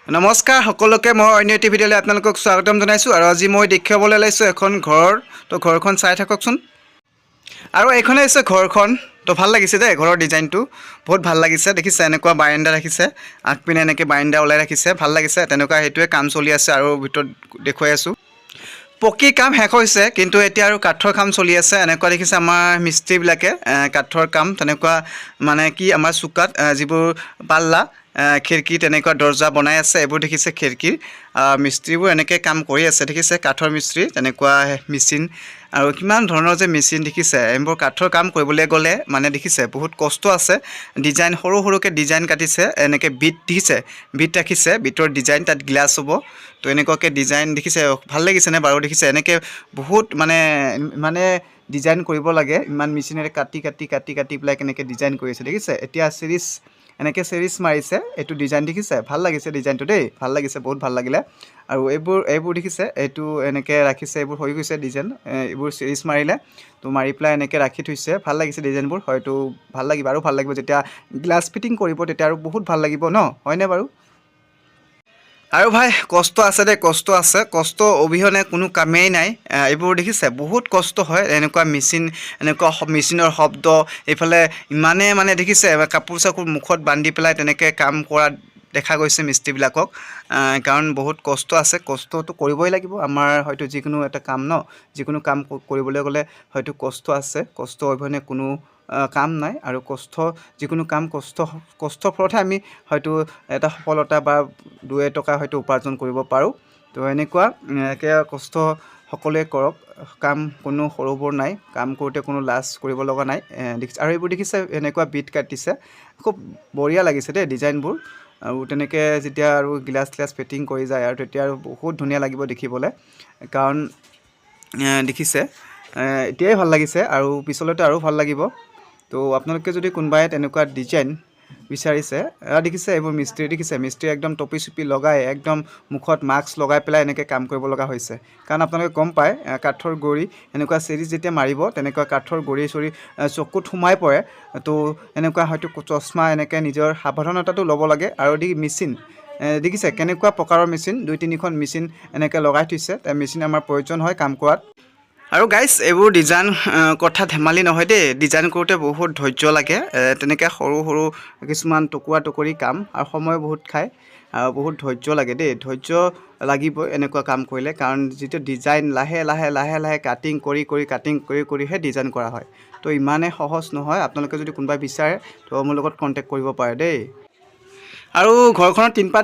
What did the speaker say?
নমস্কাৰ সকলোকে মই অন্য এটি ভিডিঅ'লৈ আপোনালোকক স্বাগতম জনাইছোঁ আৰু আজি মই দেখুৱাবলৈ ওলাইছোঁ এখন ঘৰ তো ঘৰখন চাই থাককচোন আৰু এইখনে হৈছে ঘৰখন তো ভাল লাগিছে দেই ঘৰৰ ডিজাইনটো বহুত ভাল লাগিছে দেখিছে এনেকুৱা বাৰাণ্ডা ৰাখিছে আগপিনে এনেকৈ বাৰাণ্ডা ওলাই ৰাখিছে ভাল লাগিছে তেনেকুৱা সেইটোৱে কাম চলি আছে আৰু ভিতৰত দেখুৱাই আছোঁ পকী কাম শেষ হৈছে কিন্তু এতিয়া আৰু কাঠৰ কাম চলি আছে এনেকুৱা দেখিছে আমাৰ মিস্ত্ৰীবিলাকে কাঠৰ কাম তেনেকুৱা মানে কি আমাৰ চুকাত যিবোৰ পাল্লা খিৰিকী তেনেকুৱা দৰ্জা বনাই আছে এইবোৰ দেখিছে খিৰিকীৰ মিস্ত্ৰীবোৰ এনেকৈ কাম কৰি আছে দেখিছে কাঠৰ মিস্ত্ৰী তেনেকুৱা মেচিন আৰু কিমান ধৰণৰ যে মেচিন দেখিছে এইবোৰ কাঠৰ কাম কৰিবলৈ গ'লে মানে দেখিছে বহুত কষ্ট আছে ডিজাইন সৰু সৰুকৈ ডিজাইন কাটিছে এনেকৈ বিট দেখিছে বিট ৰাখিছে বিটৰ ডিজাইন তাত গ্লাছ হ'ব তো এনেকুৱাকৈ ডিজাইন দেখিছে ভাল লাগিছেনে বাৰু দেখিছে এনেকৈ বহুত মানে ডিজাইন কৰিব লাগে ইমান মেচিনেৰে কাটি কাটি কাটি কাটি পেলাই কেনেকৈ ডিজাইন কৰি আছে দেখিছে এতিয়া চিৰিজ এনেকৈ চিৰিজ মাৰিছে এইটো ডিজাইন দেখিছে ভাল লাগিছে ডিজাইনটো দেই ভাল লাগিছে বহুত ভাল লাগিলে আৰু এইবোৰ দেখিছে এইটো এনেকৈ ৰাখিছে এইবোৰ হৈ গৈছে ডিজাইন এইবোৰ চিৰিজ মাৰিলে তো মাৰি পেলাই এনেকৈ ৰাখি থৈছে ভাল লাগিছে ডিজাইনবোৰ হয়তো ভাল লাগিব আৰু ভাল লাগিব যেতিয়া গ্লাছ ফিটিং কৰিব তেতিয়া আৰু বহুত ভাল লাগিব ন হয়নে বাৰু আৰু ভাই কষ্ট আছে দেই কষ্ট আছে কষ্ট অবিহনে কোনো কামেই নাই এইবোৰ দেখিছে বহুত কষ্ট হয় এনেকুৱা মেচিন এনেকুৱা মেচিনৰ শব্দ এইফালে ইমানে মানে দেখিছে কাপোৰ চাপোৰ মুখত বান্ধি পেলাই তেনেকৈ কাম কৰা দেখা গৈছে মিস্ত্ৰীবিলাকক কাৰণ বহুত কষ্ট আছে কষ্টটো কৰিবই লাগিব আমাৰ হয়তো যিকোনো এটা কাম ন যিকোনো কাম কৰিবলৈ গ'লে হয়তো কষ্ট আছে কষ্ট অবিহনে কোনো কাম নাই আৰু যিকোনো কাম কষ্টৰ ফলতহে আমি হয়তো এটা সফলতা বা দুই এটকা হয়তো উপাৰ্জন কৰিব পাৰোঁ তো এনেকুৱা কষ্ট সকলোৱে কৰক কাম কোনো সৰুবোৰ নাই কাম কৰোঁতে কোনো লাজ কৰিব লগা নাই দেখিছে আৰু এইবোৰ দেখিছে এনেকুৱা বিট কাটিছে খুব বঢ়িয়া লাগিছে দেই ডিজাইনবোৰ আৰু তেনেকৈ যেতিয়া আৰু গ্লাছ ফিটিং কৰি যায় আৰু তেতিয়া আৰু বহুত ধুনীয়া লাগিব দেখিবলৈ কাৰণ দেখিছে এতিয়াই ভাল লাগিছে আৰু পিছলৈতো আৰু ভাল লাগিব তো আপোনালোকে যদি কোনোবাই তেনেকুৱা ডিজাইন বিচাৰিছে দেখিছে এইবোৰ মিস্ত্ৰী দেখিছে মিস্ত্ৰী একদম টপি চুপি লগাই একদম মুখত মাস্ক লগাই পেলাই এনেকৈ কাম কৰিব লগা হৈছে কাৰণ আপোনালোকে গম পায় কাঠৰ গড়ি এনেকুৱা চিৰিজ যেতিয়া মাৰিব তেনেকুৱা কাঠৰ গড়ি চৰি চকুত সোমাই পৰে তো এনেকুৱা হয়তো চশমা এনেকৈ নিজৰ সাৱধানতাটো ল'ব লাগে আৰু মেচিন দেখিছে কেনেকুৱা প্ৰকাৰৰ মেচিন দুই তিনিখন মেচিন এনেকৈ লগাই থৈছে মেচিন আমাৰ প্ৰয়োজন হয় কাম কৰাত আৰু গাইজ এইবোৰ ডিজাইন কথা ধেমালি নহয় দেই ডিজাইন কৰোঁতে বহুত ধৈৰ্য লাগে তেনেকৈ সৰু সৰু কিছুমান টুকুৰা টুকুৰি কাম আৰু সময় বহুত খায় আৰু বহুত ধৈৰ্য লাগে দেই ধৈৰ্য লাগিবই এনেকুৱা কাম কৰিলে কাৰণ যিটো ডিজাইন লাহে লাহে লাহে লাহে কাটিং কৰিহে ডিজাইন কৰা হয় তো ইমানেই সহজ নহয় আপোনালোকে যদি কোনোবাই বিচাৰে তো মোৰ লগত কণ্টেক্ট কৰিব পাৰে দেই আৰু ঘৰখনৰ টিনপাত